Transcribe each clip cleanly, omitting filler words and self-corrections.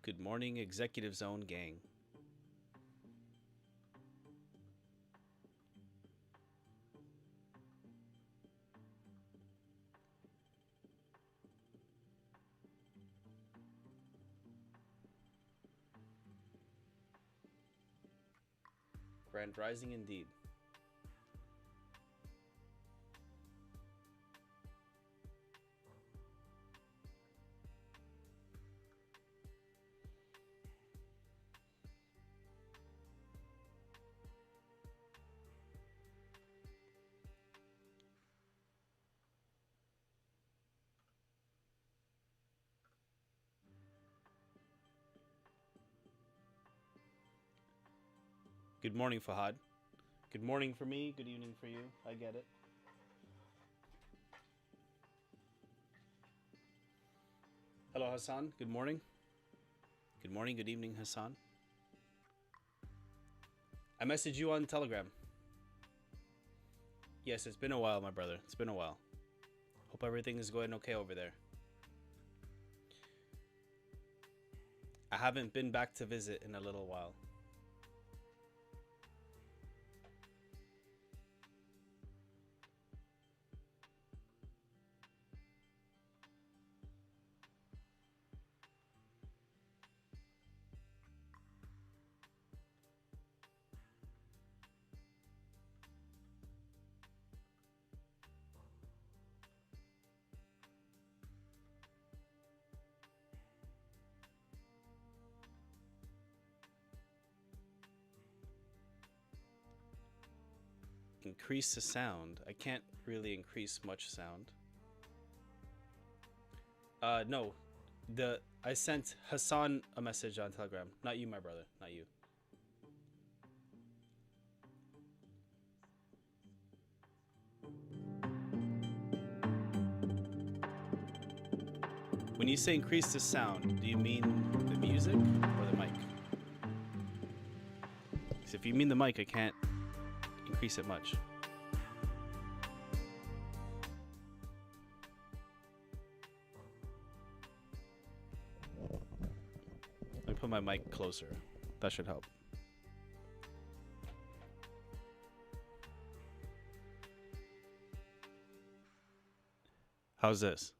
Good morning, Executive Zone gang. Grand Rising indeed. Good morning, Fahad. Good morning for me, good evening for you. I get it. Hello, Hassan. Good morning. Good morning, good evening, Hassan. I messaged you on Telegram. Yes, it's been a while, my brother. It's been a while. Hope everything is going okay over there. I haven't been back to visit in a little while. Increase the sound. I can't really increase much sound. No. I sent Hassan a message on Telegram. Not you, my brother. Not you. When you say increase the sound, do you mean the music or the mic? Because if you mean the mic, I can't increase it much. Let me put my mic closer. That should help. How's this?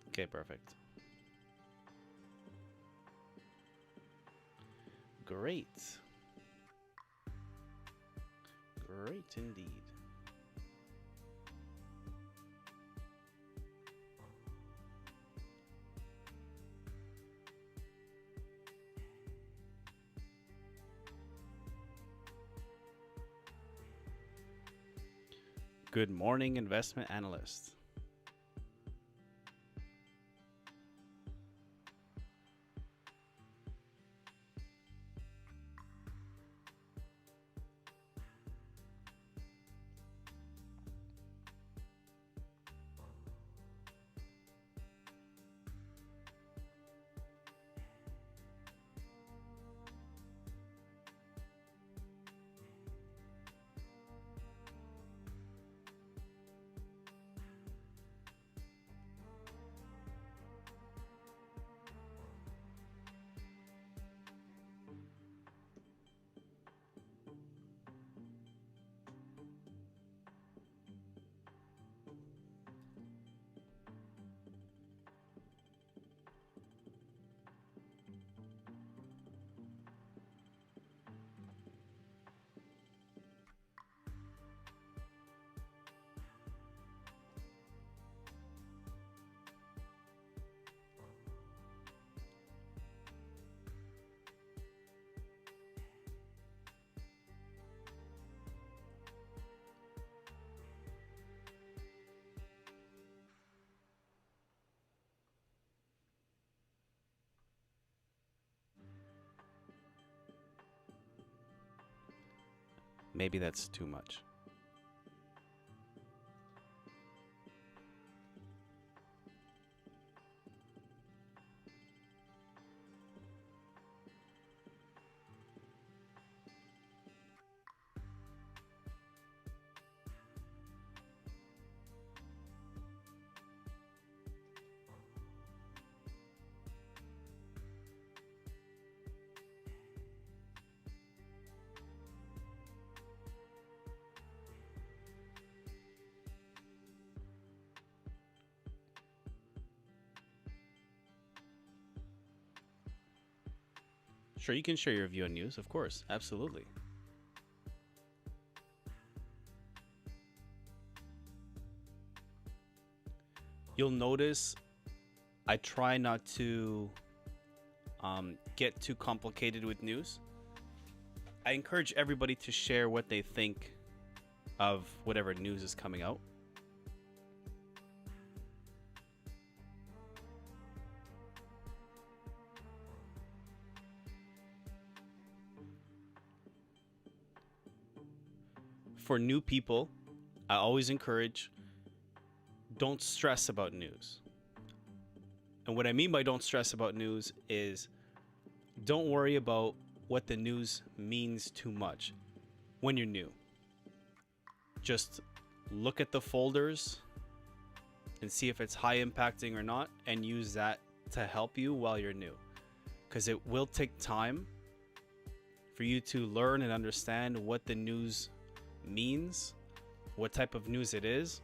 Okay, perfect. Great. Great indeed. Good morning, investment analyst. Maybe that's too much. Sure, you can share your view on news, of course. Absolutely. You'll notice I try not to get too complicated with news. I encourage everybody to share what they think of whatever news is coming out. For new people, I always encourage, don't stress about news. And what I mean by don't stress about news is don't worry about what the news means too much when you're new. Just look at the folders and see if it's high impacting or not, and use that to help you while you're new. Because it will take time for you to learn and understand what the news means, what type of news it is,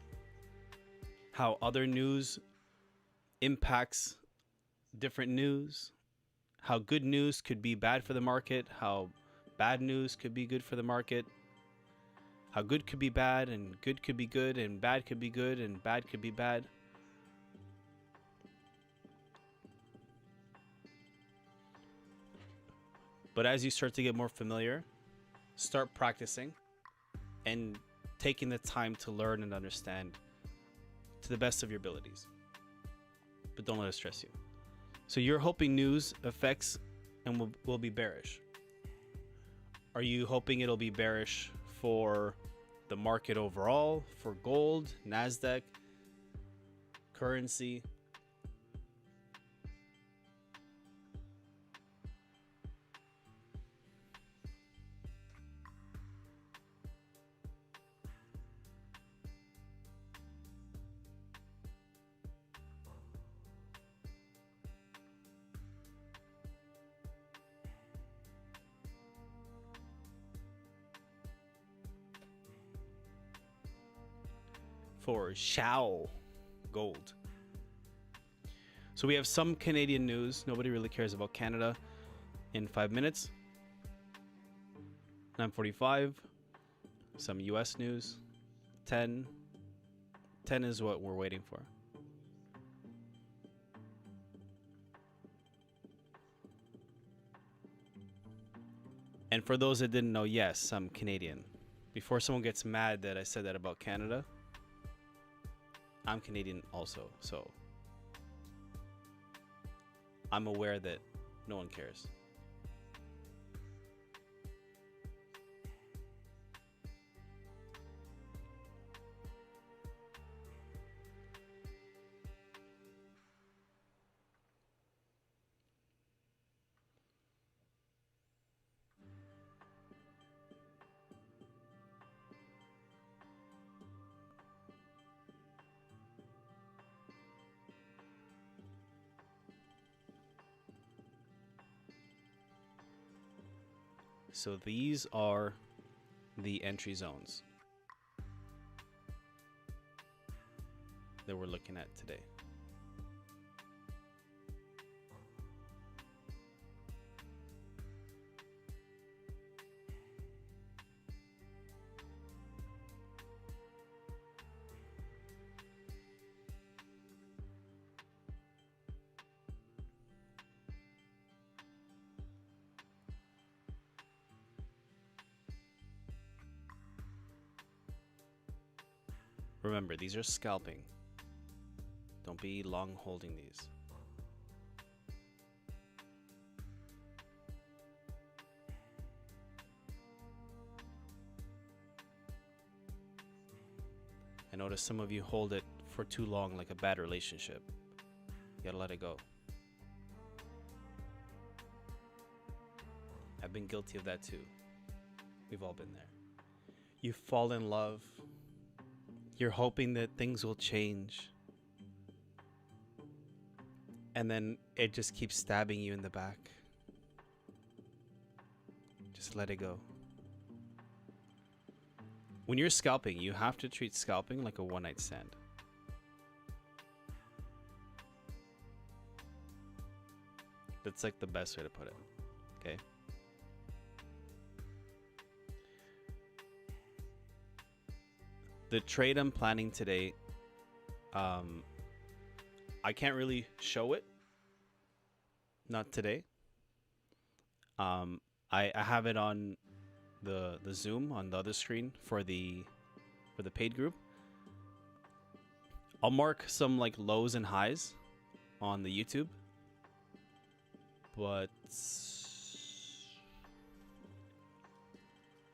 how other news impacts different news, how good news could be bad for the market, how bad news could be good for the market, how good could be bad and good could be good and bad could be good and bad could be bad. But as you start to get more familiar, start practicing and taking the time to learn and understand to the best of your abilities. But don't let it stress you. So you're hoping news affects and will be bearish. Are you hoping it'll be bearish for the market overall, for gold, NASDAQ, currency? For XAU gold. So we have some Canadian news. Nobody really cares about Canada in 5 minutes. 9:45. Some US news. 10. 10 is what we're waiting for. And for those that didn't know, yes, I'm Canadian. Before someone gets mad that I said that about Canada, I'm Canadian also, so I'm aware that no one cares. So these are the entry zones that we're looking at today. Remember, these are scalping. Don't be long holding these. I notice some of you hold it for too long, like a bad relationship. You gotta let it go. I've been guilty of that too. We've all been there. You fall in love. You're hoping that things will change. And then it just keeps stabbing you in the back. Just let it go. When you're scalping, you have to treat scalping like a one-night stand. That's like the best way to put it. Okay. The trade I'm planning today, I can't really show it. Not today. I have it on the Zoom on the other screen for the paid group. I'll mark some like lows and highs on the YouTube, but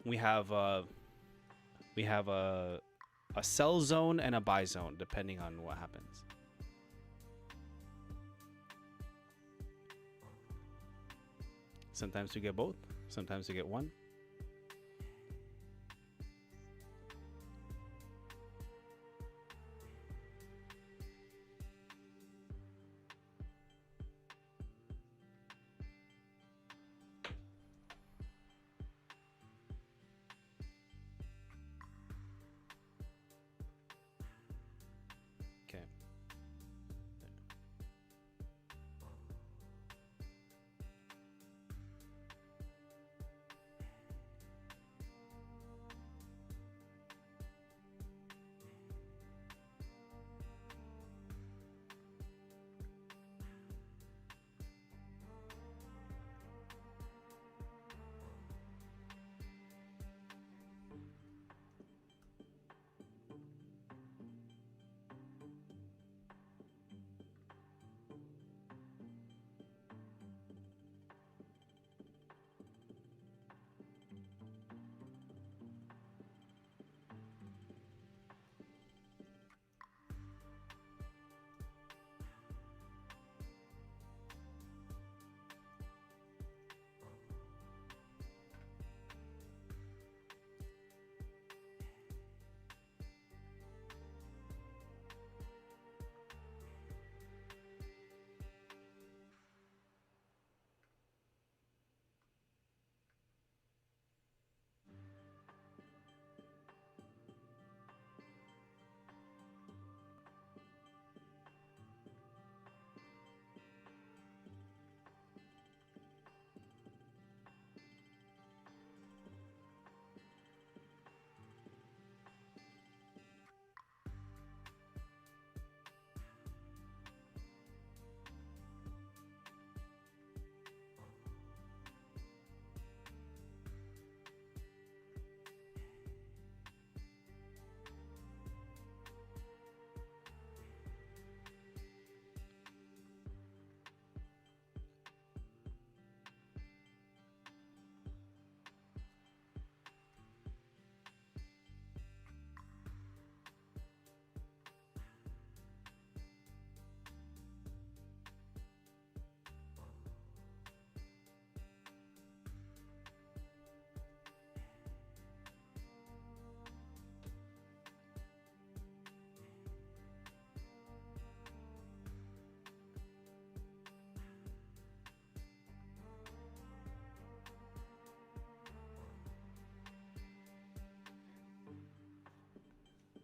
we have a sell zone and a buy zone depending on what happens. Sometimes we get both, sometimes we get one. Okay.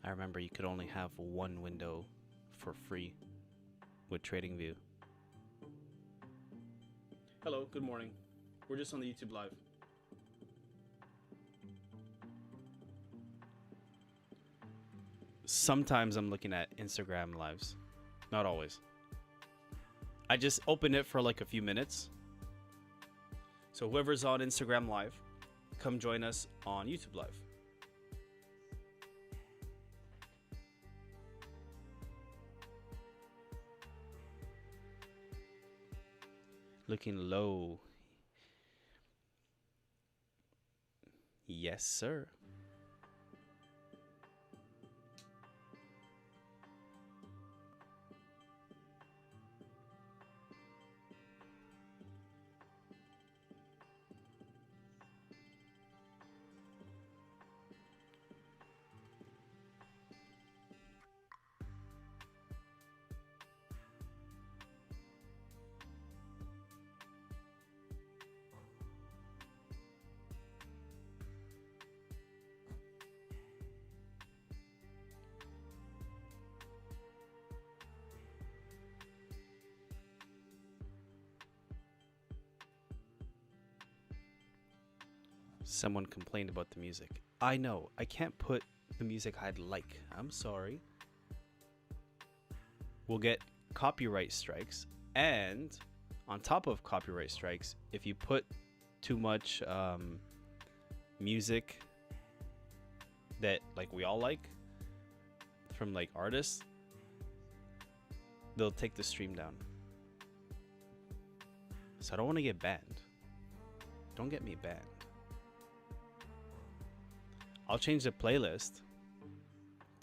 I remember you could only have one window for free with TradingView. Hello, good morning. We're just on the YouTube live. Sometimes I'm looking at Instagram lives, not always. I just open it for like a few minutes. So whoever's on Instagram live, come join us on YouTube live. Looking low. Yes, sir. Someone complained about the music. I know, I can't put the music I'd like. I'm sorry. We'll get copyright strikes, and on top of copyright strikes, if you put too much music that like we all like from like artists, they'll take the stream down. So I don't want to get banned. Don't get me banned. I'll change the playlist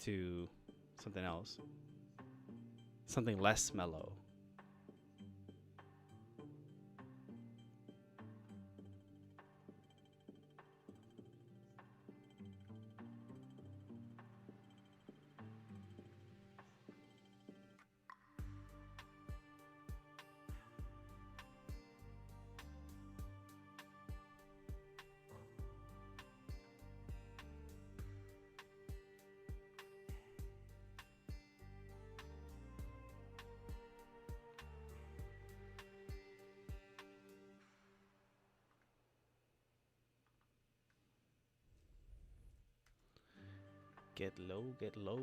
to something else. Something less mellow. Get low, get low.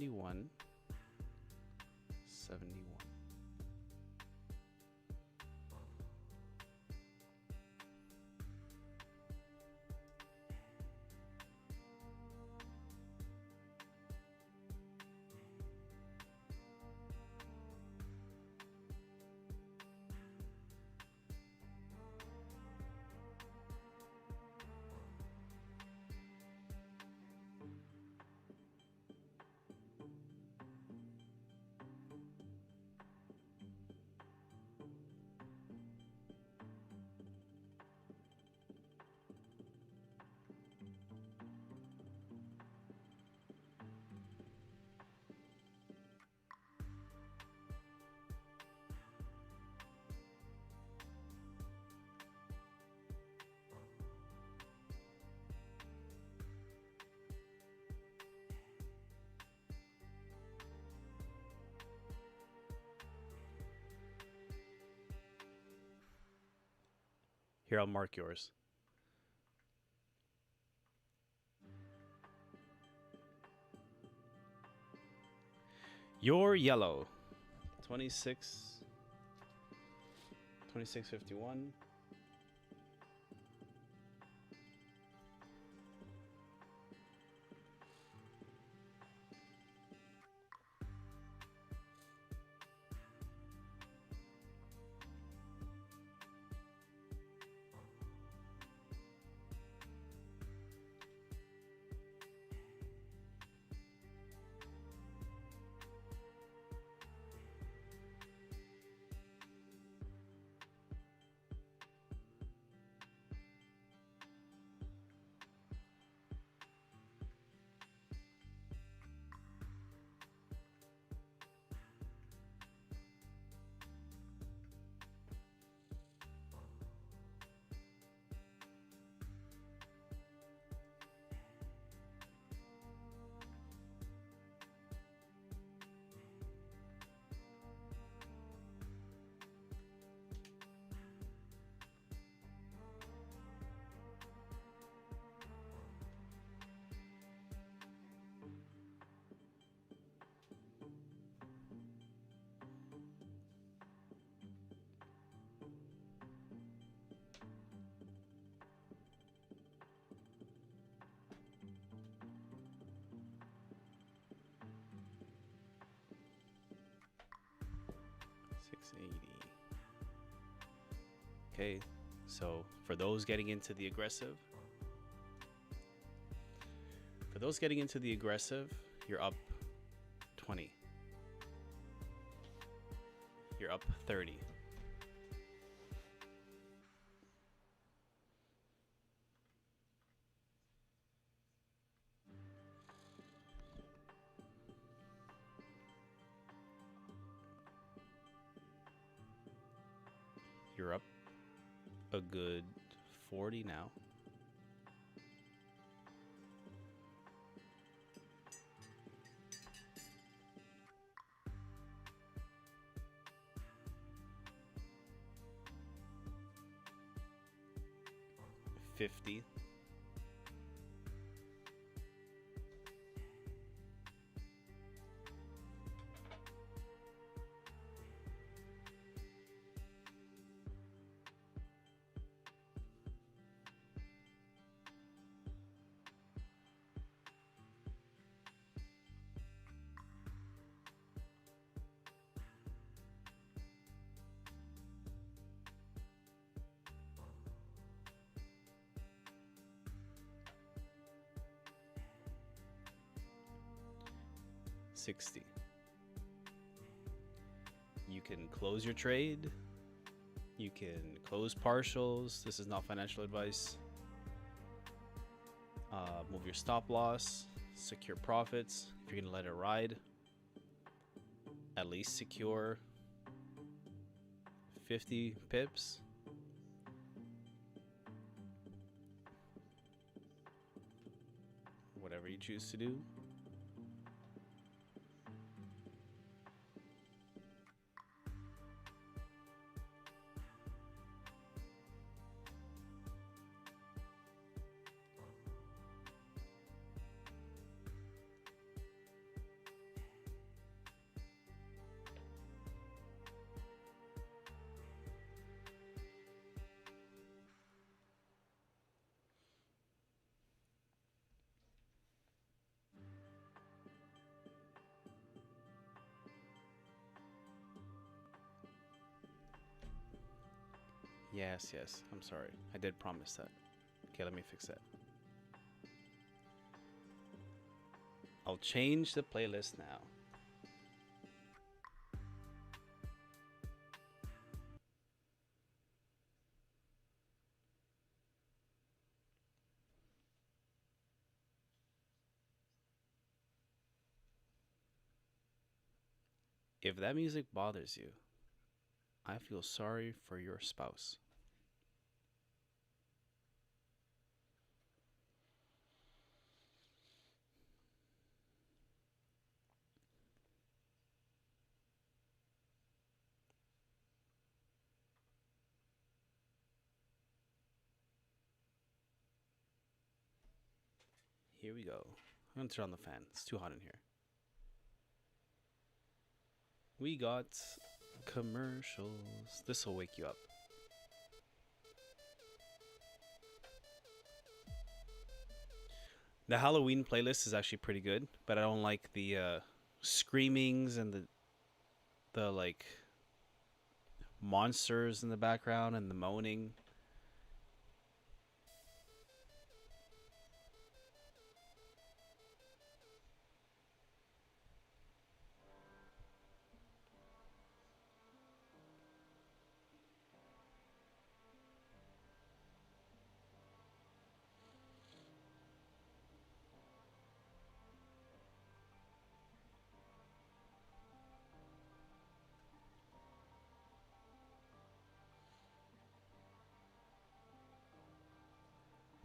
$71. Here, I'll mark yours. You're yellow. 2651. Okay, So for those getting into the aggressive, you're up 20. You're up 30. You're up a good 40 now. $50. $60. You can close your trade. You can close partials. This is not financial advice. Move your stop loss. Secure profits. If you're going to let it ride, at least secure 50 pips. Whatever you choose to do. Yes. I'm sorry. I did promise that. Okay, let me fix that. I'll change the playlist now. If that music bothers you, I feel sorry for your spouse. Here we go. I'm gonna turn on the fan. It's too hot in here. We got commercials. This will wake you up. The Halloween playlist is actually pretty good, but I don't like the screamings and the like monsters in the background and the moaning.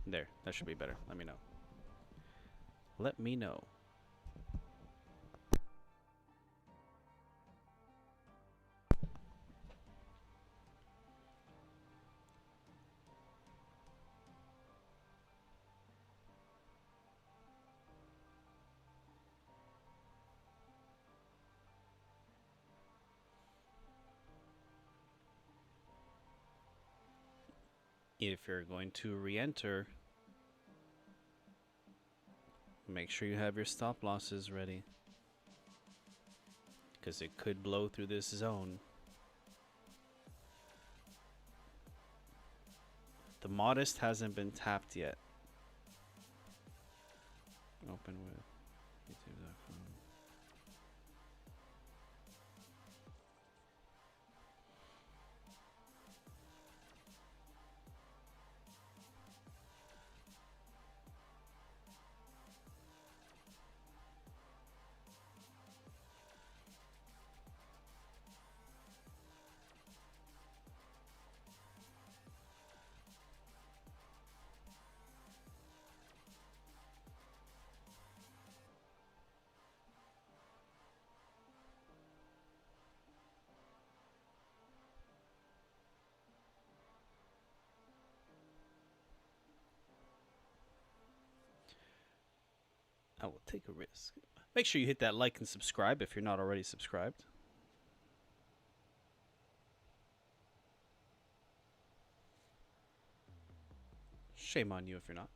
There, that should be better. Let me know. Let me know. If you're going to re-enter, make sure you have your stop losses ready, because it could blow through this zone. The modest hasn't been tapped yet. Open with YouTube.com. I will take a risk. Make sure you hit that like and subscribe if you're not already subscribed. Shame on you if you're not.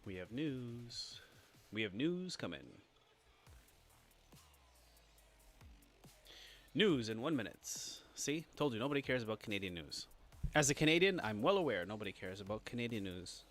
We have news. We have news coming. News in 1 minute. See? Told you, nobody cares about Canadian news. As a Canadian, I'm well aware nobody cares about Canadian news.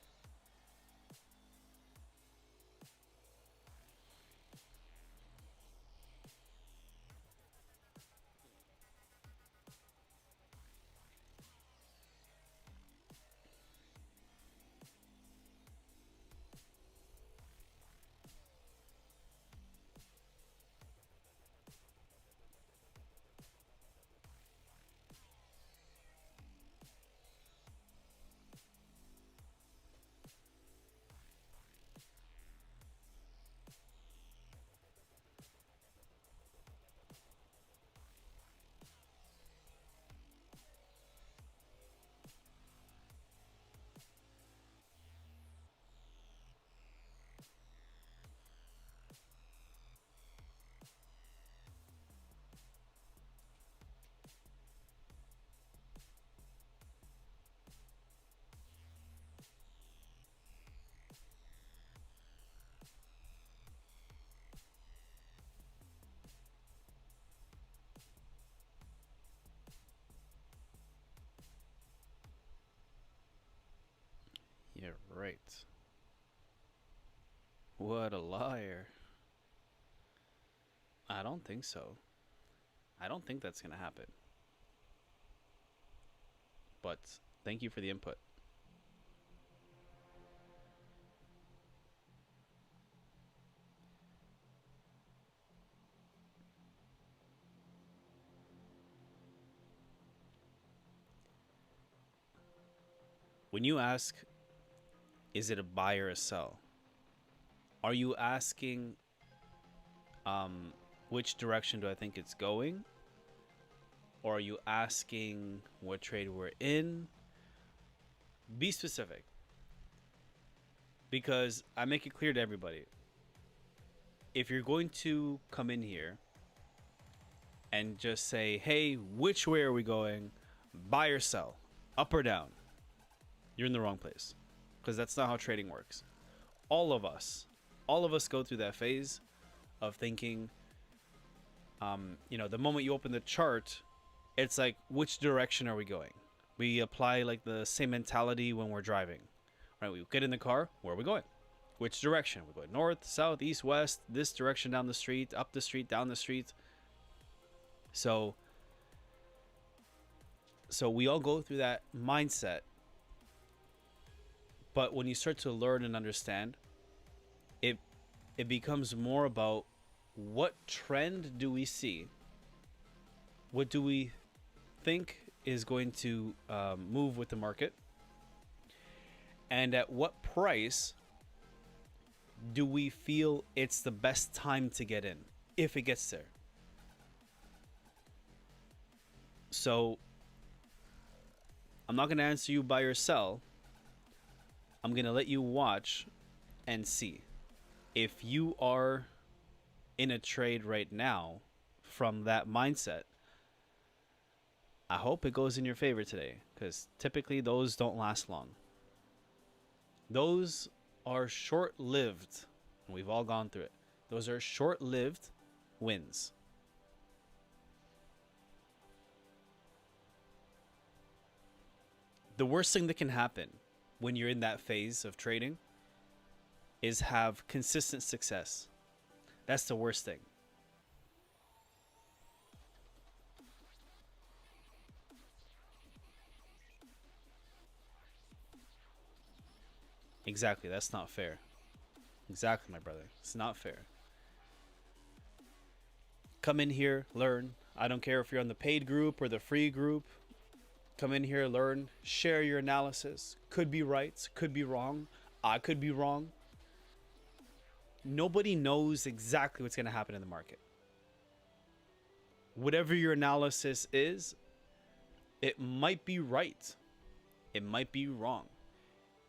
Yeah, right. What a liar. I don't think so. I don't think that's going to happen. But thank you for the input. When you ask, is it a buy or a sell? Are you asking which direction do I think it's going? Or are you asking what trade we're in? Be specific. Because I make it clear to everybody. If you're going to come in here and just say, hey, which way are we going? Buy or sell? Up or down? You're in the wrong place. Because that's not how trading works. All of us go through that phase of thinking, the moment you open the chart, it's like, which direction are we going? We apply like the same mentality when we're driving, right? We get in the car, where are we going? Which direction? We're going north, south, east, west, this direction down the street, up the street, down the street. So we all go through that mindset. But when you start to learn and understand, it becomes more about what trend do we see? What do we think is going to move with the market? And at what price do we feel it's the best time to get in, if it gets there? So I'm not going to answer you buy or sell. I'm going to let you watch and see. If you are in a trade right now from that mindset, I hope it goes in your favor today, because typically those don't last long. Those are short-lived. We've all gone through it. Those are short-lived wins. The worst thing that can happen when you're in that phase of trading is have consistent success. That's the worst thing. Exactly, that's not fair. Exactly, my brother. It's not fair. Come in here, learn. I don't care if you're on the paid group or the free group. Come in here, learn, share your analysis. Could be right, could be wrong. I could be wrong. Nobody knows exactly what's going to happen in the market. Whatever your analysis is, it might be right. It might be wrong.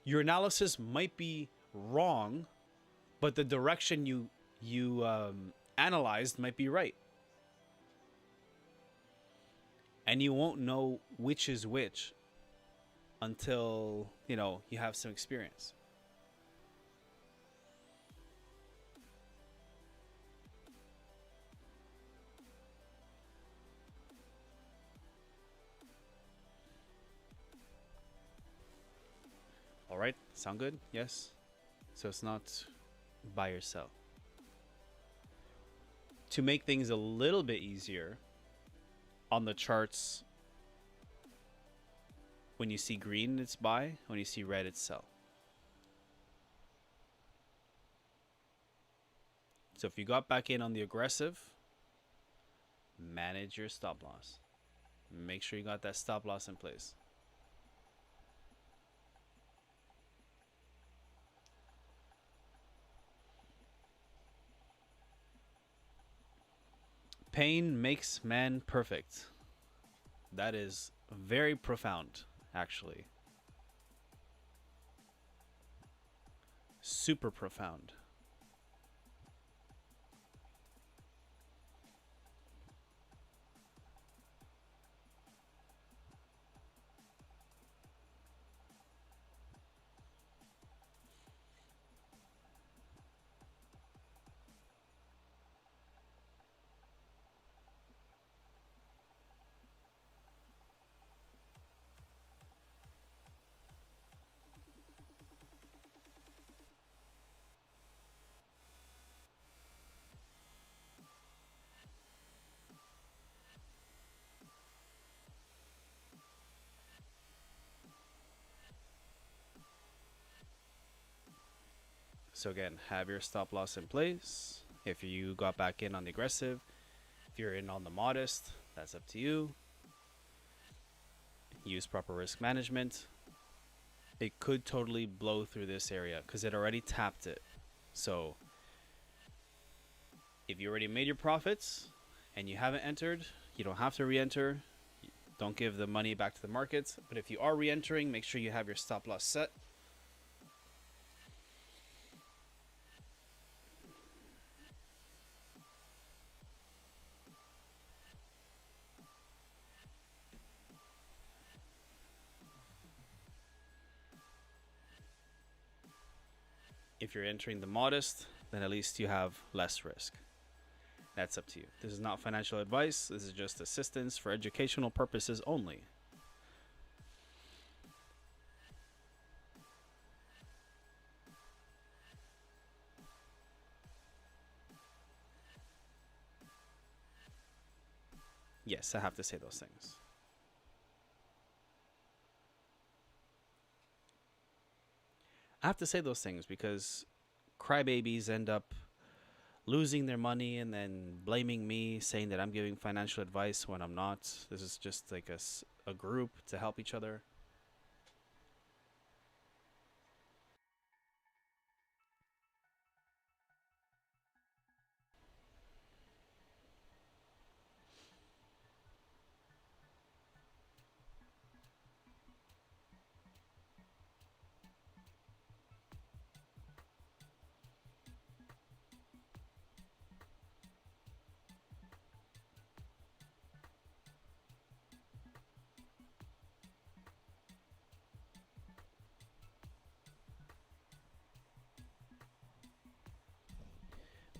Your analysis might be wrong, but the direction you analyzed might be right. And you won't know which is which until, you have some experience. All right, sound good? Yes. So it's not buy or sell. To make things a little bit easier, on the charts, when you see green, it's buy. When you see red, it's sell. So if you got back in on the aggressive, manage your stop loss. Make sure you got that stop loss in place. Pain makes man perfect. That is very profound, actually. Super profound. So again, have your stop loss in place. If you got back in on the aggressive, if you're in on the modest, that's up to you. Use proper risk management. It could totally blow through this area because it already tapped it. So if you already made your profits and you haven't entered, you don't have to re-enter. Don't give the money back to the markets. But if you are re-entering, make sure you have your stop loss set. If you're entering the modest, then at least you have less risk. That's up to you. This is not financial advice. This is just assistance for educational purposes only. Yes, I have to say those things. I have to say those things because crybabies end up losing their money and then blaming me, saying that I'm giving financial advice when I'm not. This is just like a group to help each other.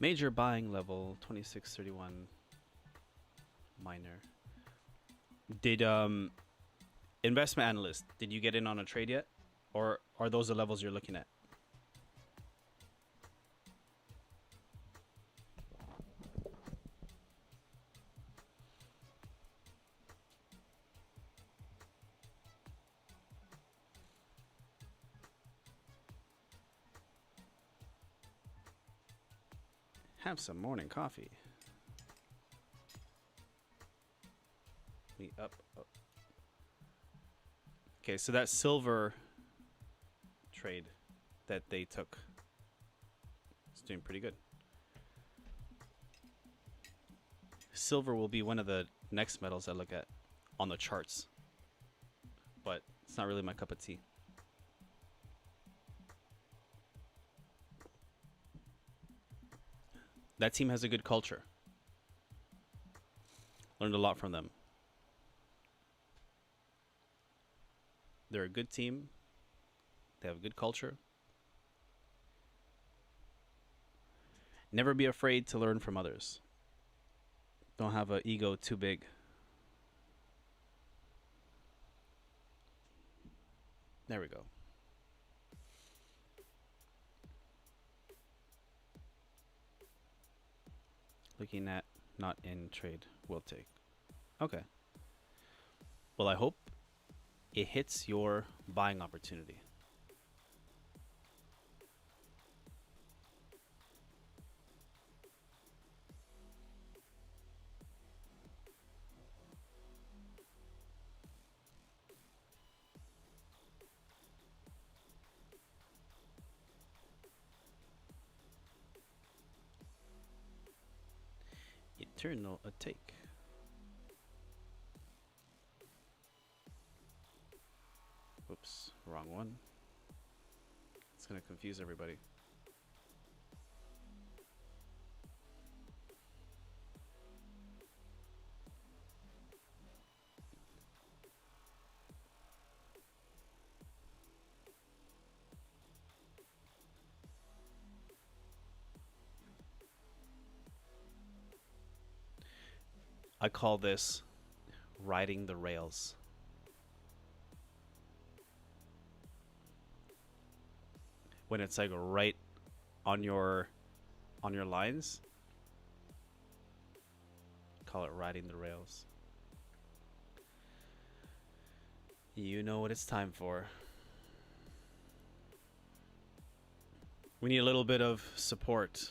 Major buying level 2631 minor. Did investment analyst, did you get in on a trade yet? Or are those the levels you're looking at? Have some morning coffee. Me up. Oh. Okay, so that silver trade that they took is doing pretty good. Silver will be one of the next metals I look at on the charts, but it's not really my cup of tea. That team has a good culture. Learned a lot from them. They're a good team. They have a good culture. Never be afraid to learn from others. Don't have an ego too big. There we go. Looking at not in trade, will take. Okay. Well, I hope it hits your buying opportunity. Eternal take. Oops, wrong one. It's gonna confuse everybody. I call this riding the rails. When it's like right on your lines, call it riding the rails. You know what it's time for. We need a little bit of support.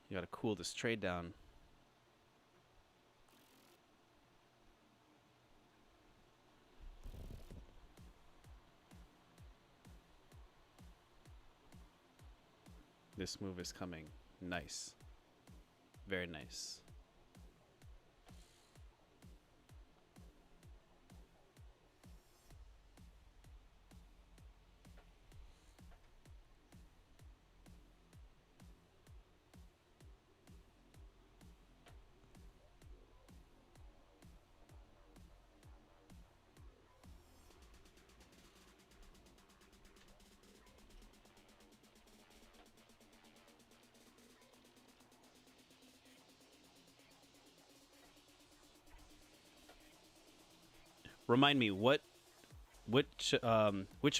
You gotta cool this trade down. This move is coming. Nice. Very nice. Remind me, which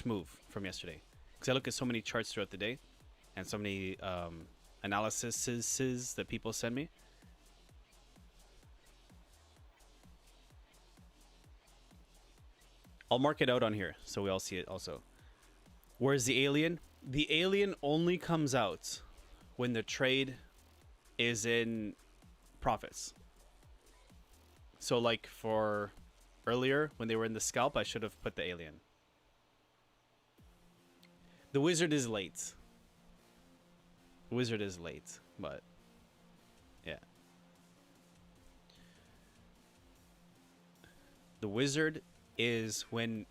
move from yesterday? Because I look at so many charts throughout the day, and so many analyses that people send me. I'll mark it out on here so we all see it also. Where's the alien? The alien only comes out when the trade is in profits. So like for earlier when they were in the scalp, I should have put the alien. The wizard is late. The wizard is late, but yeah. The wizard is when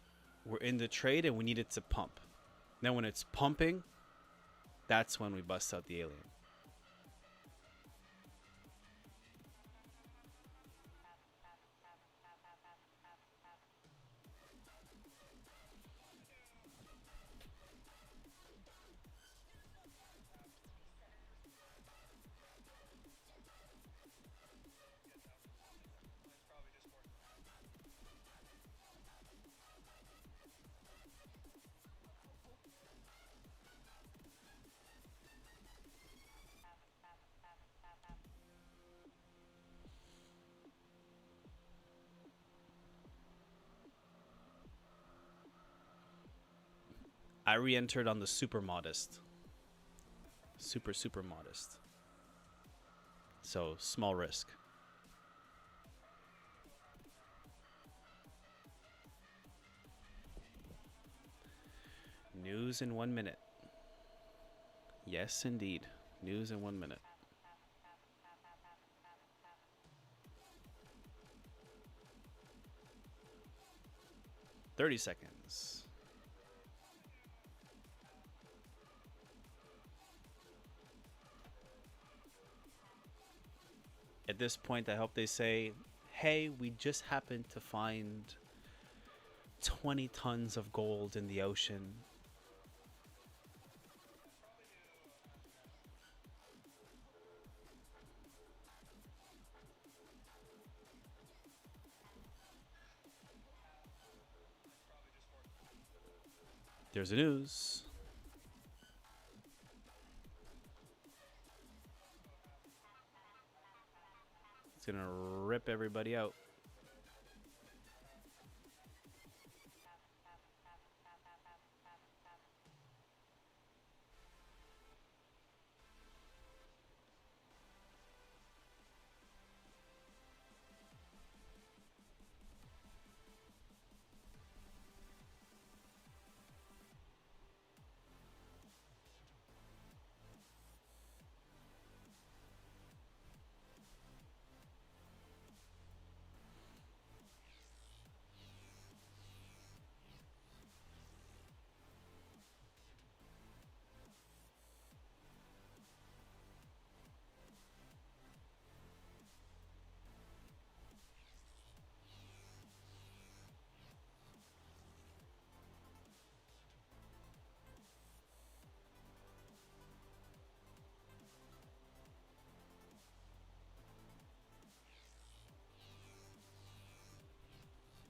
we're in the trade and we need it to pump. Then when it's pumping, that's when we bust out the alien. I re-entered on the super modest. Super modest. So small risk. News in 1 minute. Yes, indeed. News in 1 minute. "30 seconds. At this point, I hope they say, hey, we just happened to find 20 tons of gold in the ocean. There's the news. It's gonna rip everybody out.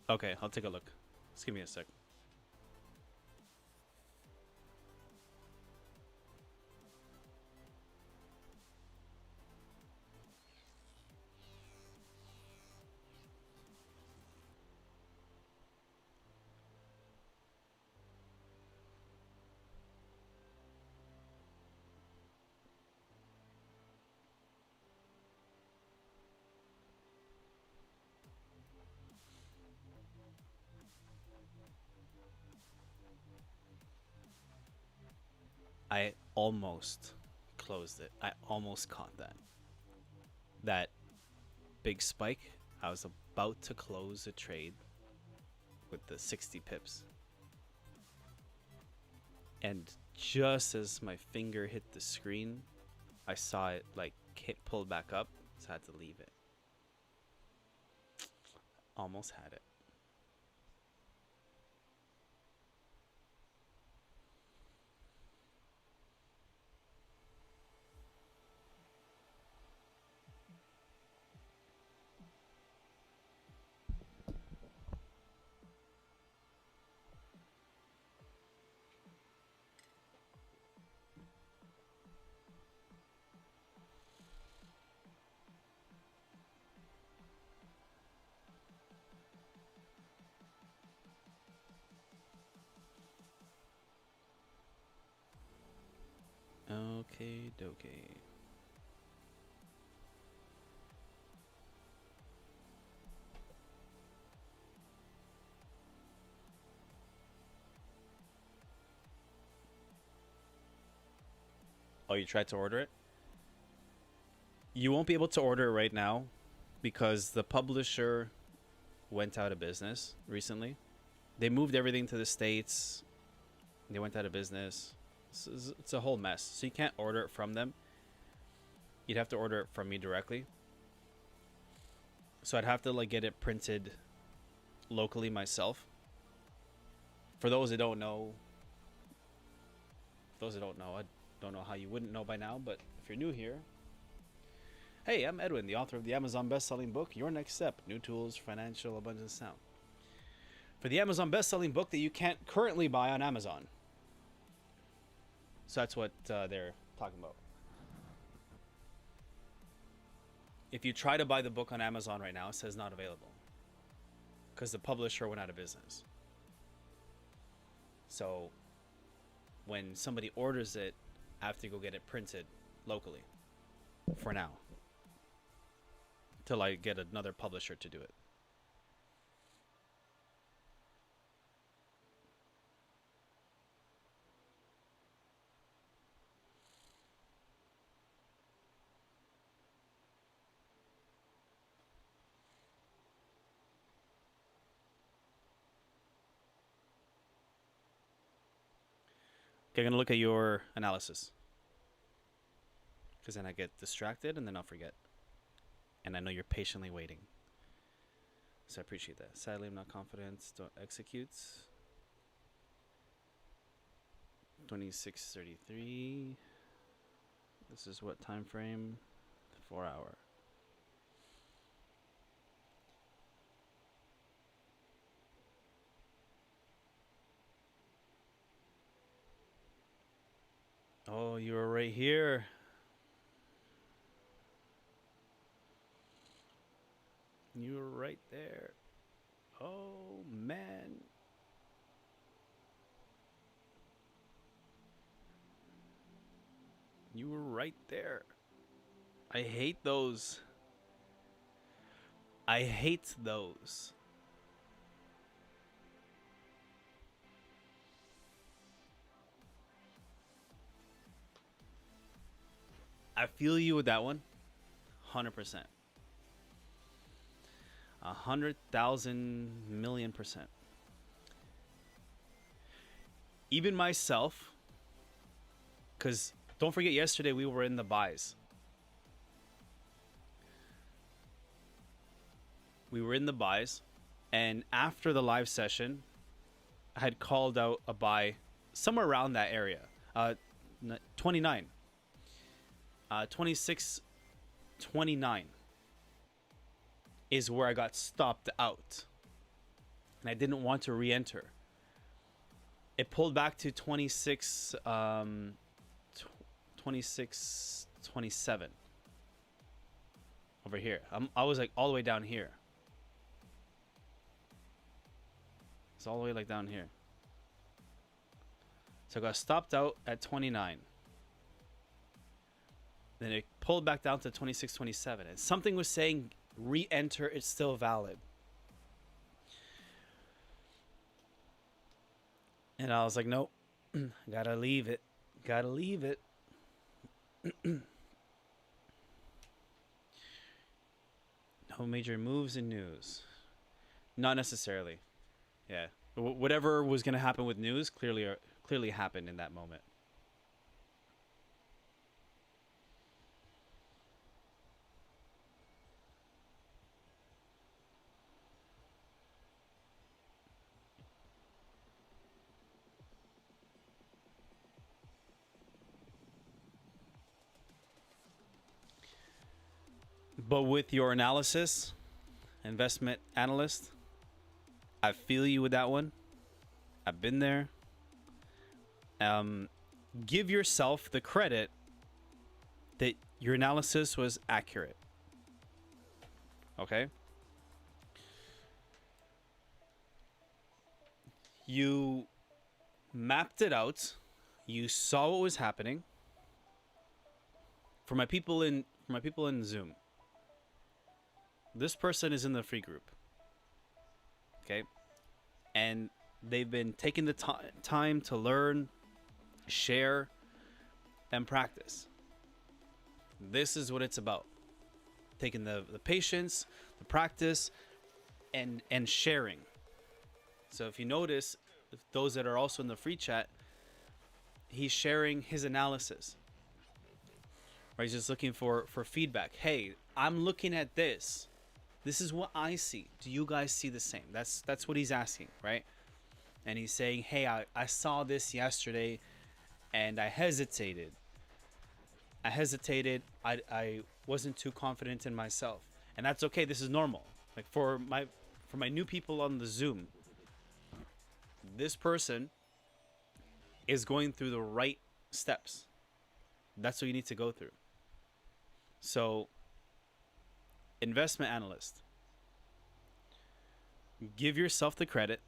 Okay, I'll take a look. Just give me a sec. I almost closed it. I almost caught that. That big spike. I was about to close a trade with the 60 pips. And just as my finger hit the screen, I saw it like pull back up, so I had to leave it. Almost had it. Okay, dokie. Oh, you tried to order it? You won't be able to order it right now because the publisher went out of business recently. They moved everything to the States. They went out of business. It's a whole mess. So you can't order it from them. You'd have to order it from me directly. So I'd have to like get it printed locally myself. For those that don't know, I don't know how you wouldn't know by now, but if you're new here, hey, I'm Edwin, the author of the Amazon best-selling book, Your Next Step, New Tools, Financial Abundance Now. For the Amazon best-selling book that you can't currently buy on Amazon. So that's what they're talking about. If you try to buy the book on Amazon right now, it says not available. Because the publisher went out of business. So when somebody orders it, I have to go get it printed locally for now till I get another publisher to do it. Okay, I'm gonna look at your analysis, because then I get distracted and then I'll forget. And I know you're patiently waiting, so I appreciate that. Sadly, I'm not confident. Don't execute. 26:33. This is what time frame? 4 hour. Oh, you were right here. You were right there. Oh, man. You were right there. I hate those. I hate those. I feel you with that one. 100%. 100,000,000,000%. Even myself, because don't forget, yesterday we were in the buys. We were in the buys, and after the live session, I had called out a buy somewhere around that area. 29. 26.29 is where I got stopped out, and I didn't want to re-enter. It pulled back to 26.27 over here. I was like all the way down here. It's all the way like down here. So I got stopped out at 29. Then it pulled back down to 26.27, and something was saying re-enter, it's still valid. And I was like, nope, gotta leave it. Gotta leave it. No major moves in news. Not necessarily. Yeah. Whatever was gonna happen with news clearly happened in that moment. But with your analysis, investment analyst, I feel you with that one. I've been there. Give yourself the credit that your analysis was accurate. Okay? You mapped it out. You saw what was happening. For my people in Zoom, this person is in the free group. Okay? And they've been taking the time to learn, share, and practice. This is what it's about. Taking the patience, the practice, and sharing. So if you notice, those that are also in the free chat, he's sharing his analysis. Right? He's just looking for feedback. Hey, I'm looking at this. This is what I see. Do you guys see the same? That's what he's asking, right? And he's saying, hey, I saw this yesterday and I hesitated. I wasn't too confident in myself. And that's okay. This is normal. Like for my new people on the Zoom, this person is going through the right steps. That's what you need to go through. So, investment analyst, give yourself the credit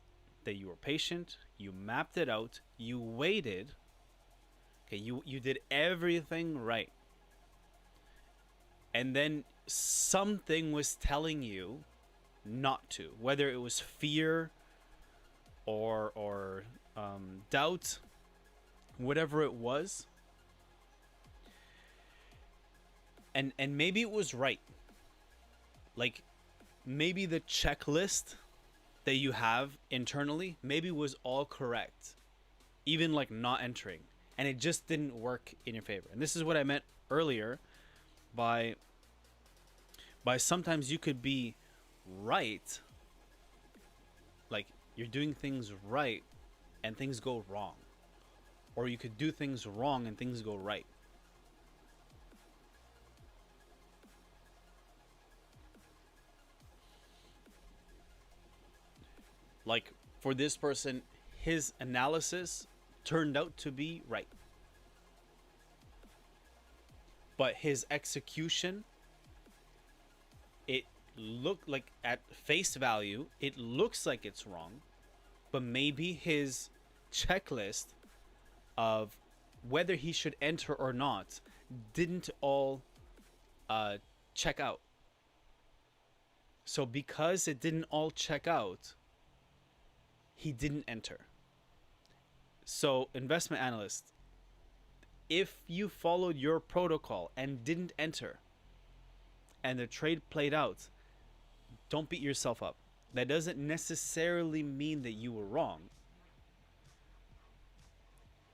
that you were patient, you mapped it out, you waited, Okay, you did everything right. And then something was telling you not to, whether it was fear or doubt, whatever it was. And maybe it was right. Like maybe the checklist that you have internally maybe was all correct, even like not entering, and it just didn't work in your favor. And this is what I meant earlier by sometimes you could be right, like you're doing things right and things go wrong, or you could do things wrong and things go right. Like for this person, his analysis turned out to be right, but his execution, it looked like at face value it looks like it's wrong, but maybe his checklist of whether he should enter or not didn't all check out. So because it didn't all check out, he didn't enter. So investment analyst, if you followed your protocol and didn't enter and the trade played out, don't beat yourself up. That doesn't necessarily mean that you were wrong.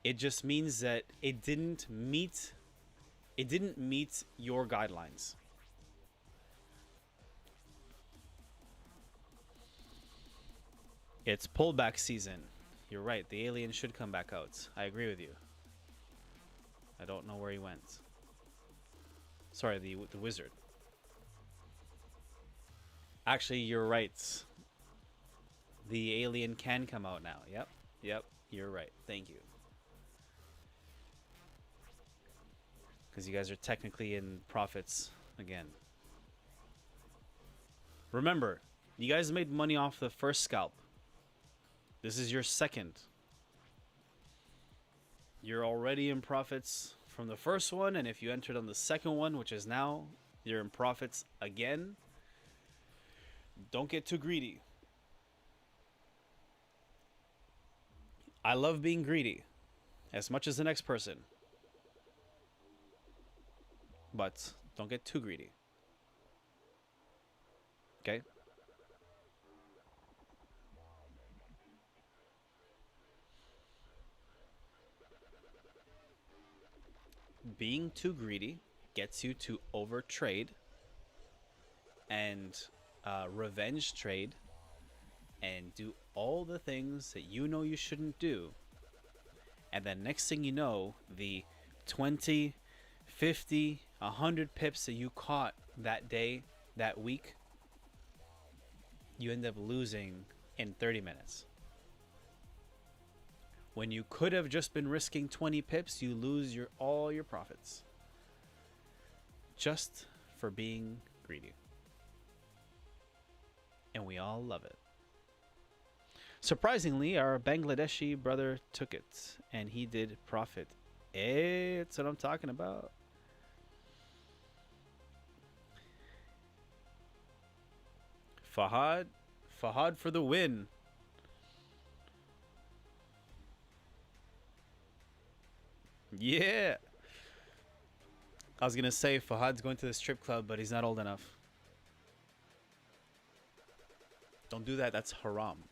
It just means that it didn't meet your guidelines. It's pullback season. You're right. The alien should come back out. I agree with you. I don't know where he went. Sorry, the wizard. Actually, you're right. The alien can come out now. Yep. You're right. Thank you. Because you guys are technically in profits again. Remember, you guys made money off the first scalp. This is your second. You're already in profits from the first one, and if you entered on the second one, which is now, you're in profits again. Don't get too greedy. I love being greedy as much as the next person, but don't get too greedy. Okay? Being too greedy gets you to overtrade and revenge trade and do all the things that you know you shouldn't do. And then next thing you know, the 20, 50, 100 pips that you caught that day, that week, you end up losing in 30 minutes. When you could have just been risking 20 pips, you lose all your profits. Just for being greedy. And we all love it. Surprisingly, our Bangladeshi brother took it, and he did profit. It's what I'm talking about. Fahad for the win. Yeah. I was going to say Fahad's going to the strip club, but he's not old enough. Don't do that. That's haram.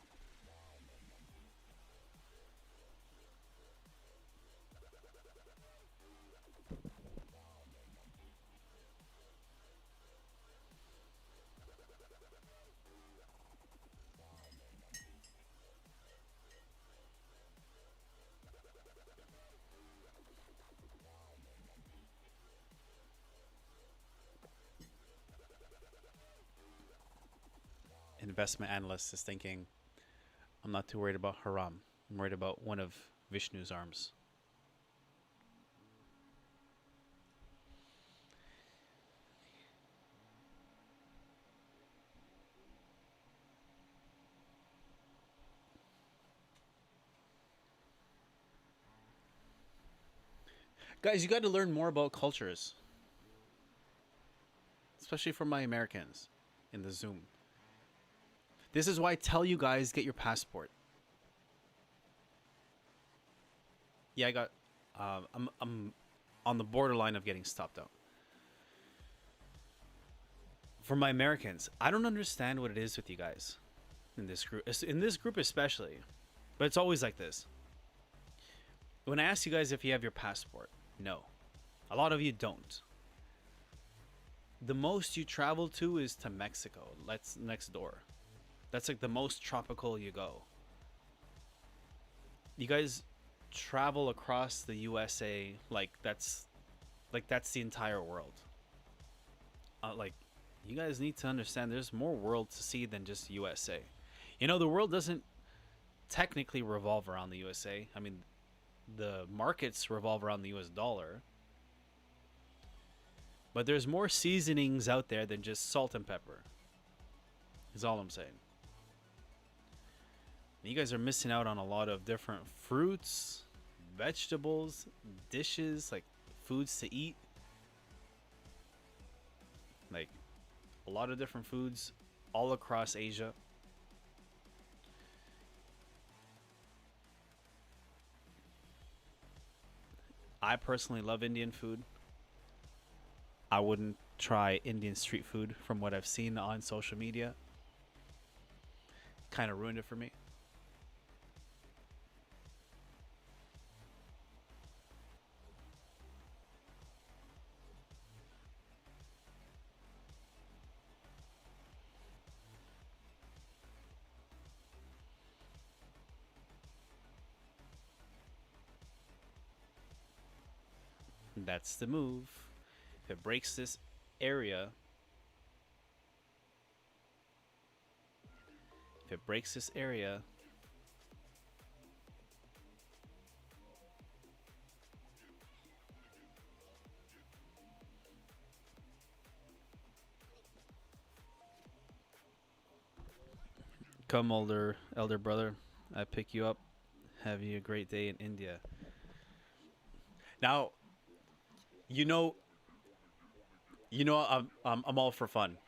Investment analyst is thinking, I'm not too worried about haram. I'm worried about one of Vishnu's arms. Guys, you got to learn more about cultures, especially from my Americans in the Zoom. This is why I tell you guys, get your passport. Yeah, I got. I'm on the borderline of getting stopped out. For my Americans, I don't understand what it is with you guys in this group. In this group especially, but it's always like this. When I ask you guys if you have your passport, no. A lot of you don't. The most you travel to is to Mexico. That's next door. That's like the most tropical you go. You guys travel across the USA like that's the entire world. Like, you guys need to understand there's more world to see than just USA. You know, the world doesn't technically revolve around the USA. I mean, the markets revolve around the US dollar. But there's more seasonings out there than just salt and pepper. Is all I'm saying. You guys are missing out on a lot of different fruits, vegetables, dishes, like foods to eat. Like a lot of different foods all across Asia. I personally love Indian food. I wouldn't try Indian street food from what I've seen on social media. Kind of ruined it for me. That's the move. If it breaks this area, come elder brother, I pick you up. Have you a great day in India. Now, you know, I'm all for fun,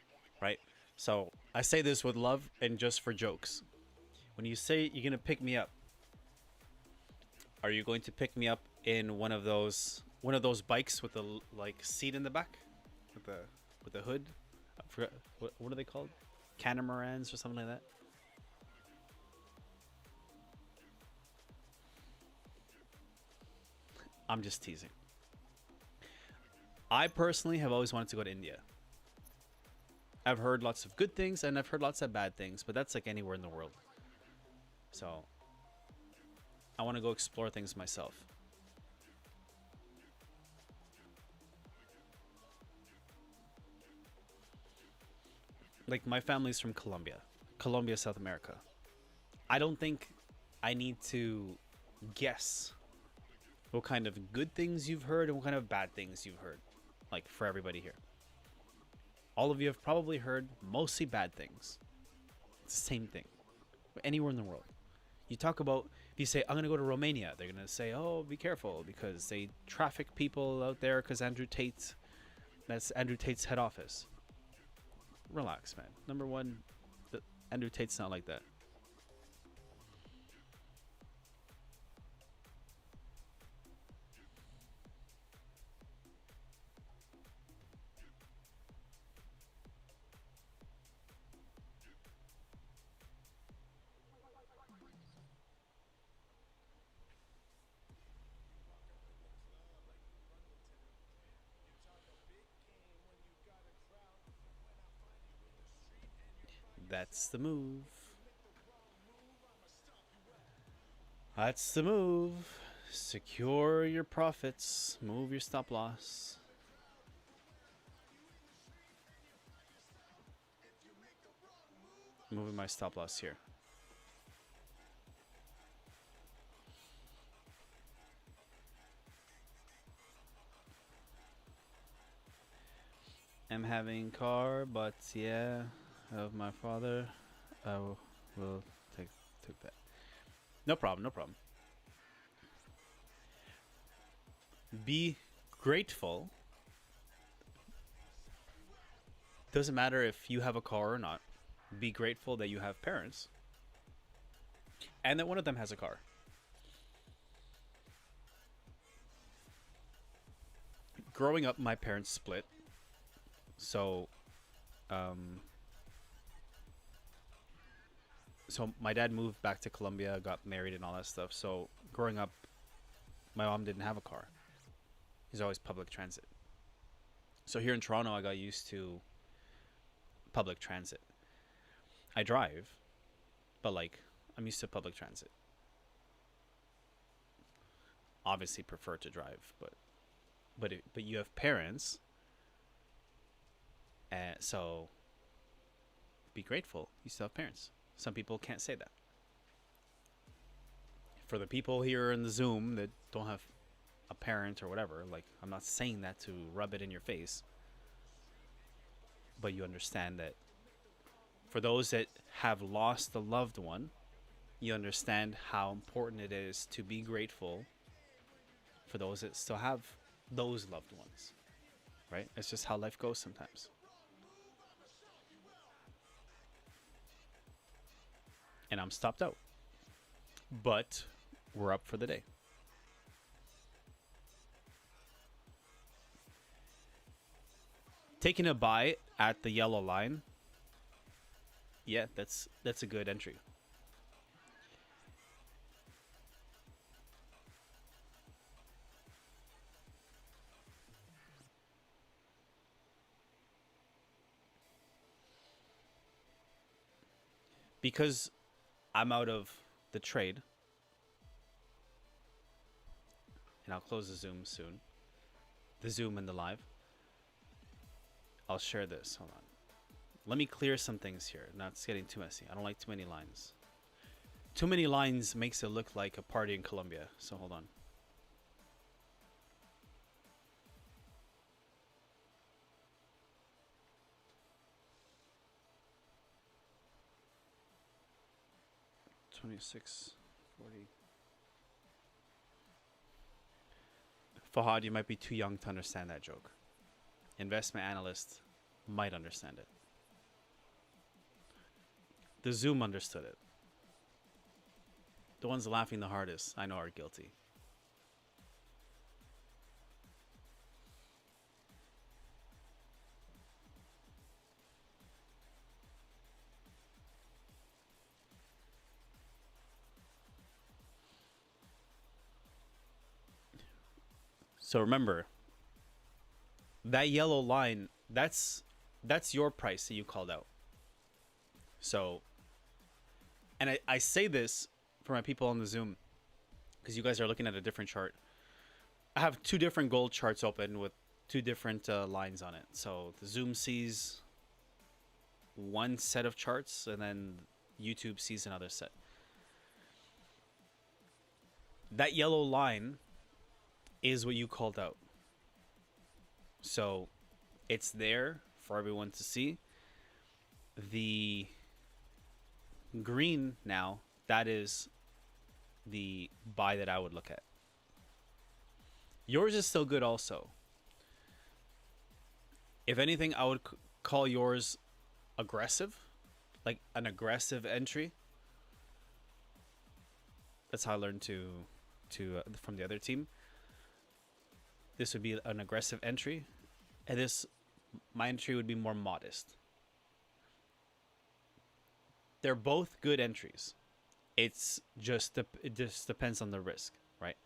right? So I say this with love and just for jokes. When you say you're gonna pick me up, are you going to pick me up in one of those bikes with the like seat in the back, with the hood? I forgot what are they called? Catamarans or something like that. I'm just teasing. I personally have always wanted to go to India. I've heard lots of good things and I've heard lots of bad things, but that's like anywhere in the world. So I want to go explore things myself. Like, my family's from Colombia, South America. I don't think I need to guess what kind of good things you've heard and what kind of bad things you've heard. Like, for everybody here. All of you have probably heard mostly bad things. It's the same thing. Anywhere in the world. You talk about, if you say, I'm going to go to Romania, they're going to say, oh, be careful because they traffic people out there because that's Andrew Tate's head office. Relax, man. Number one, Andrew Tate's not like that. That's the move. That's the move. Secure your profits. Move your stop loss. Moving my stop loss here. I'm having car, but yeah, of my father. I will take that. No problem. No problem. Be grateful. Doesn't matter if you have a car or not. Be grateful that you have parents and that one of them has a car. Growing up, my parents split. So, um, so my dad moved back to Colombia, got married, and all that stuff. So growing up, my mom didn't have a car. He's always public transit. So here in Toronto, I got used to public transit. I drive, but like I'm used to public transit. Obviously, prefer to drive, but you have parents, so be grateful you still have parents. Some people can't say that. For the people here in the Zoom that don't have a parent or whatever, like I'm not saying that to rub it in your face, but you understand that for those that have lost a loved one, you understand how important it is to be grateful for those that still have those loved ones, right? It's just how life goes sometimes. And I'm stopped out, but we're up for the day. Taking a buy at the yellow line. Yeah, that's a good entry. Because I'm out of the trade, and I'll close the Zoom soon. The Zoom and the live. I'll share this. Hold on. Let me clear some things here. Now it's getting too messy. I don't like too many lines. Too many lines makes it look like a party in Colombia. So hold on. $26.40. Fahad, you might be too young to understand that joke. Investment analyst might understand it. The Zoom understood it. The ones laughing the hardest, I know, are guilty. So remember, that yellow line, that's your price that you called out. So, and I say this for my people on the Zoom because you guys are looking at a different chart. I have two different gold charts open with two different lines on it. So the Zoom sees one set of charts and then YouTube sees another set. That yellow line is what you called out. So it's there for everyone to see. The green now, that is the buy that I would look at. Yours is still good also. If anything, I would call yours aggressive, like an aggressive entry. That's how I learned to from the other team. This would be an aggressive entry, and my entry would be more modest. They're both good entries. It just depends on the risk, right?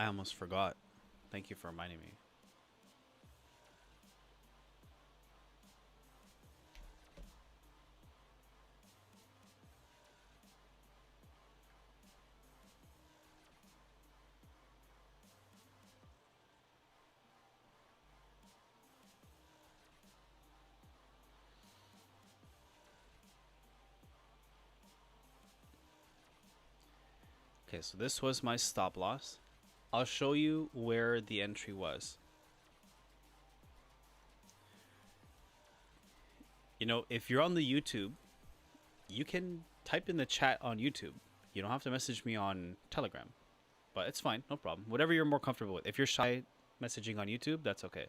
I almost forgot. Thank you for reminding me. Okay, so this was my stop loss. I'll show you where the entry was. You know, if you're on the YouTube, you can type in the chat on YouTube. You don't have to message me on Telegram, but it's fine, no problem. Whatever you're more comfortable with. If you're shy messaging on YouTube, that's okay.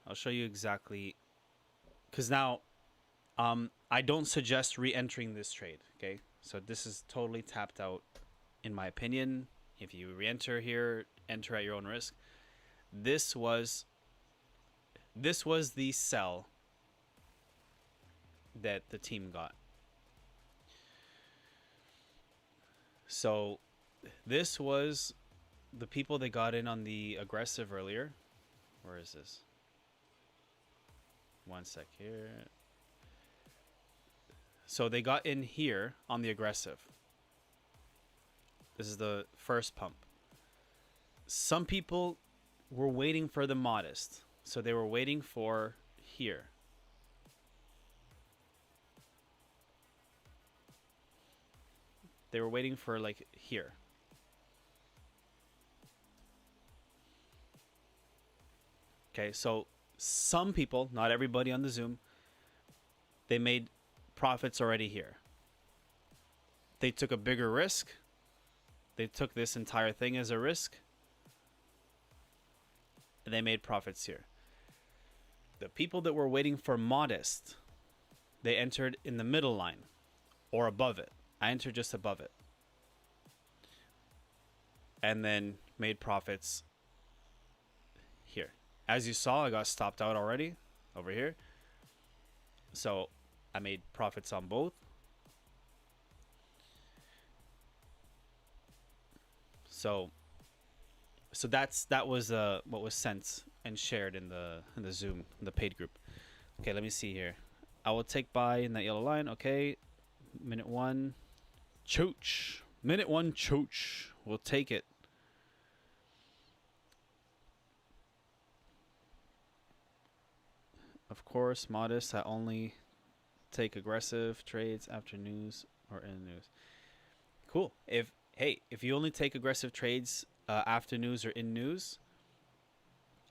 I'll show you exactly, because now I don't suggest re-entering this trade, okay? So this is totally tapped out, in my opinion. If you re-enter here, enter at your own risk. This was the sell that the team got. So this was the people that got in on the aggressive earlier. Where is this? One sec here. So they got in here on the aggressive. This is the first pump. Some people were waiting for the modest. So they were waiting for here. They were waiting for like here. Okay, so some people, not everybody on the Zoom, they made profits already here. They took a bigger risk. They took this entire thing as a risk. And they made profits here. The people that were waiting for modest, they entered in the middle line or above it. I entered just above it. And then made profits here. As you saw, I got stopped out already over here. So I made profits on both. So that was what was sent and shared in the Zoom, in the paid group. Okay, let me see here. I will take buy in that yellow line. Okay, minute one, chooch. Minute one, chooch. We'll take it. Of course, modest. I only take aggressive trades after news or in news. Cool. If you only take aggressive trades after news or in news,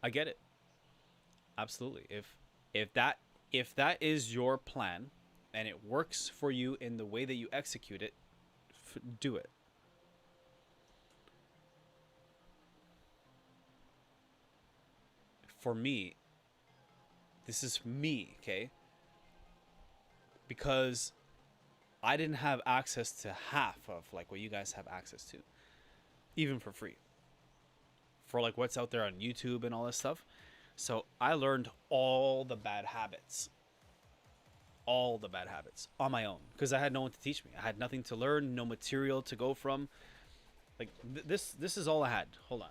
I get it. Absolutely. If that is your plan and it works for you in the way that you execute it, do it. For me, this is me, okay? Because I didn't have access to half of like what you guys have access to, even for free, for like what's out there on YouTube and all this stuff. So I learned all the bad habits on my own because I had no one to teach me. I had nothing to learn, no material to go from. Like this is all I had. Hold on.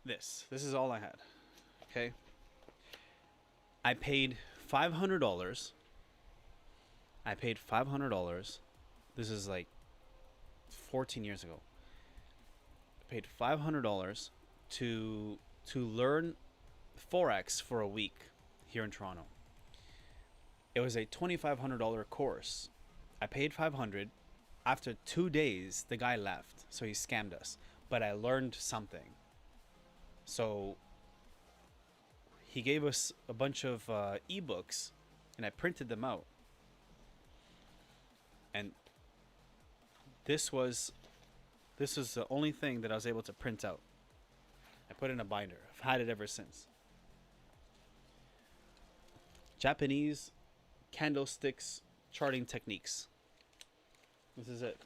This is all I had. Okay. I paid $500. This is like 14 years ago. I paid $500 to learn Forex for a week here in Toronto. It was a $2,500 course. I paid $500. After 2 days, the guy left, so he scammed us. But I learned something. So he gave us a bunch of ebooks, and I printed them out. And this was the only thing that I was able to print out. I put it in a binder. I've had it ever since. Japanese candlesticks charting techniques. This is it.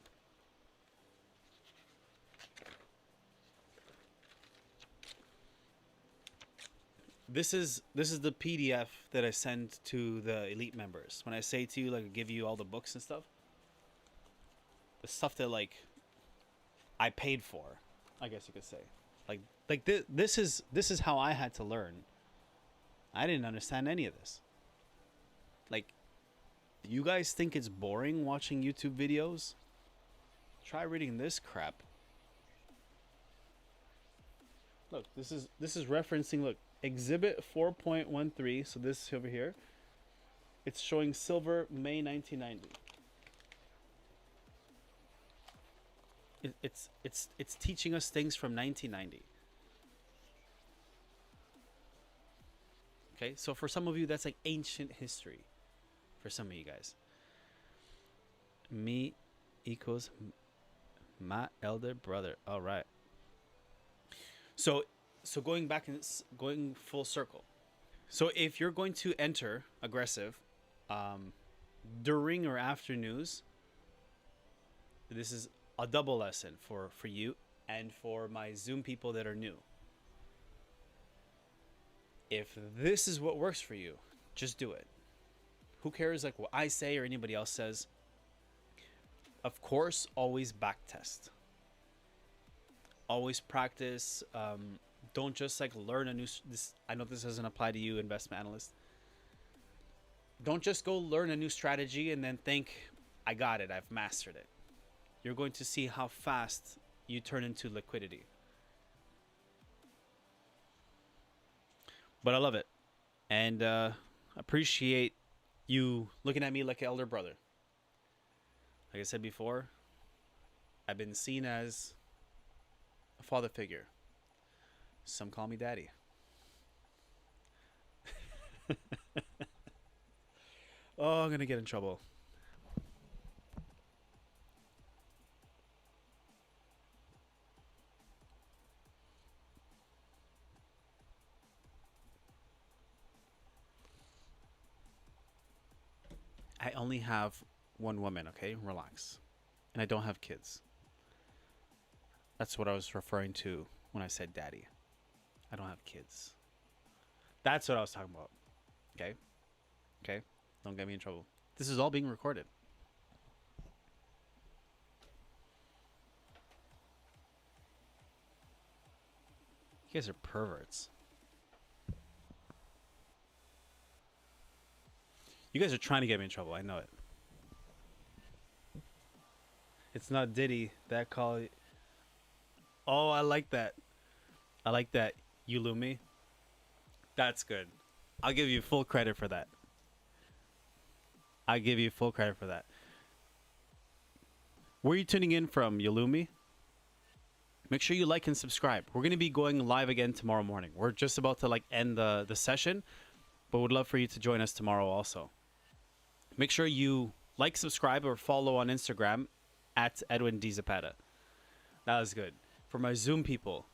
This is the PDF that I send to the elite members. When I say to you, like, I give you all the books and stuff, the stuff that like I paid for, I guess you could say. This is how I had to learn. I didn't understand any of this. Like, you guys think it's boring watching YouTube videos? Try reading this crap. Look, this is referencing, look, Exhibit 4.13. So this over here, it's showing silver May 1990. It's teaching us things from 1990. Okay, so for some of you, that's like ancient history. For some of you guys, me equals my elder brother. All right. So going back and going full circle. So if you're going to enter aggressive during or after news, this is a double lesson for you and for my Zoom people that are new. If this is what works for you, just do it. Who cares like what I say or anybody else says? Of course, always back test. Always practice. Don't just like learn a new. I know this doesn't apply to you, investment analyst. Don't just go learn a new strategy and then think, I got it, I've mastered it. You're going to see how fast you turn into liquidity. But I love it, and appreciate you looking at me like an elder brother. Like I said before, I've been seen as a father figure. Some call me daddy. Oh, I'm gonna get in trouble. I only have one woman, okay? Relax. And I don't have kids. That's what I was referring to when I said daddy. I don't have kids. That's what I was talking about. Okay? Okay? Don't get me in trouble. This is all being recorded. You guys are perverts. You guys are trying to get me in trouble. I know it. It's not Diddy that call. Oh, I like that. I like that. You Lumi. That's good. I'll give you full credit for that. I give you full credit for that. Where are you tuning in from, Yulumi? Make sure you like and subscribe. We're going to be going live again tomorrow morning. We're just about to like end the session, but would love for you to join us tomorrow also. Make sure you like, subscribe, or follow on Instagram at EdwinDzapata. That was good. For my Zoom people,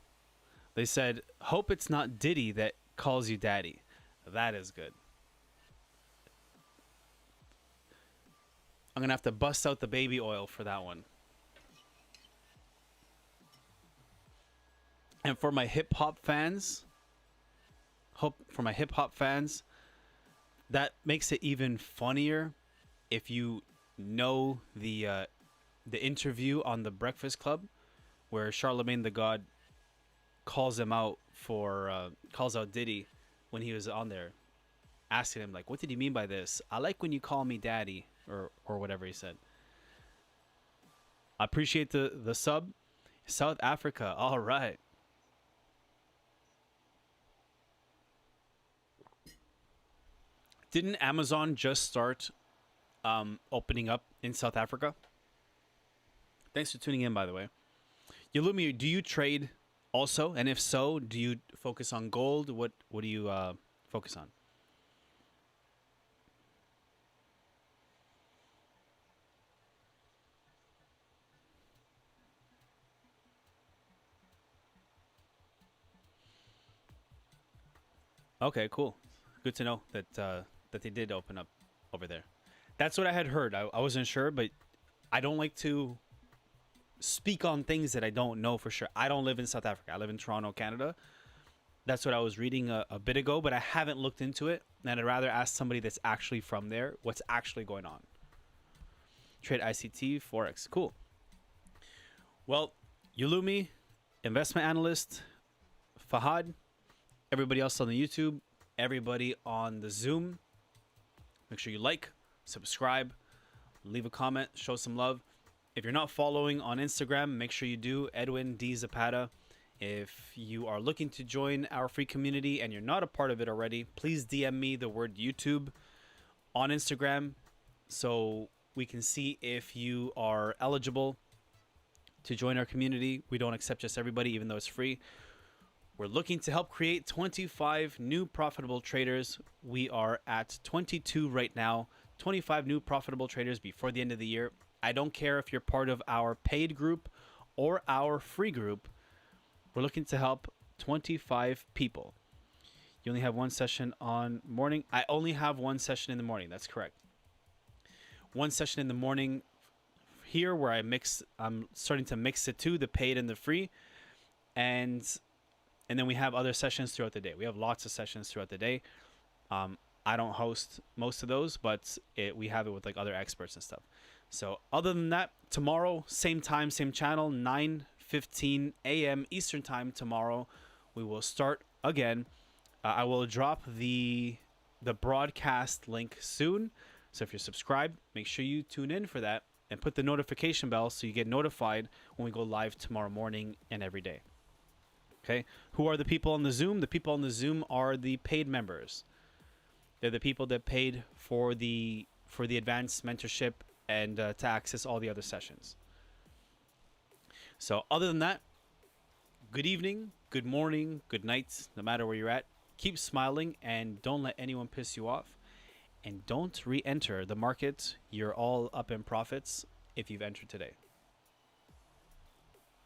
they said, hope it's not Diddy that calls you daddy. That is good. I'm going to have to bust out the baby oil for that one. And for my hip hop fans, that makes it even funnier if you know the interview on the Breakfast Club where Charlemagne the God calls out Diddy when he was on there, asking him like, what did he mean by this? I like when you call me daddy, or whatever he said. I appreciate the sub. South Africa, all right. Didn't Amazon just start opening up in South Africa? Thanks for tuning in, by the way. Yulumi, do you trade also? And if so, do you focus on gold? What do you focus on? Okay, cool. Good to know that that they did open up over there. That's what I had heard. I wasn't sure, but I don't like to speak on things that I don't know for sure. I don't live in South Africa. I live in Toronto, Canada. That's what I was reading a bit ago, but I haven't looked into it. And I'd rather ask somebody that's actually from there what's actually going on. Trade ICT, Forex. Cool. Well, Yulumi, investment analyst, Fahad, everybody else on the YouTube, everybody on the Zoom. Make sure you like, subscribe, leave a comment, show some love. If you're not following on Instagram, make sure you do, EdwinDzapata. If you are looking to join our free community and you're not a part of it already, please DM me the word YouTube on Instagram so we can see if you are eligible to join our community. We don't accept just everybody, even though it's free. We're looking to help create 25 new profitable traders. We are at 22 right now, 25 new profitable traders before the end of the year. I don't care if you're part of our paid group or our free group. We're looking to help 25 people. You only have one session on morning. I only have one session in the morning. That's correct. One session in the morning here where I'm starting to mix the two, the paid and the free. And then we have other sessions throughout the day. We have lots of sessions throughout the day. I don't host most of those, but we have it with like other experts and stuff. So other than that, tomorrow, same time, same channel, 9:15 a.m. Eastern time tomorrow, we will start again. I will drop the broadcast link soon. So if you're subscribed, make sure you tune in for that and put the notification bell so you get notified when we go live tomorrow morning and every day. Okay. Who are the people on the Zoom? The people on the Zoom are the paid members. They're the people that paid for the advanced mentorship and to access all the other sessions. So other than that, good evening, good morning, good night, no matter where you're at. Keep smiling and don't let anyone piss you off. And don't re-enter the market. You're all up in profits if you've entered today.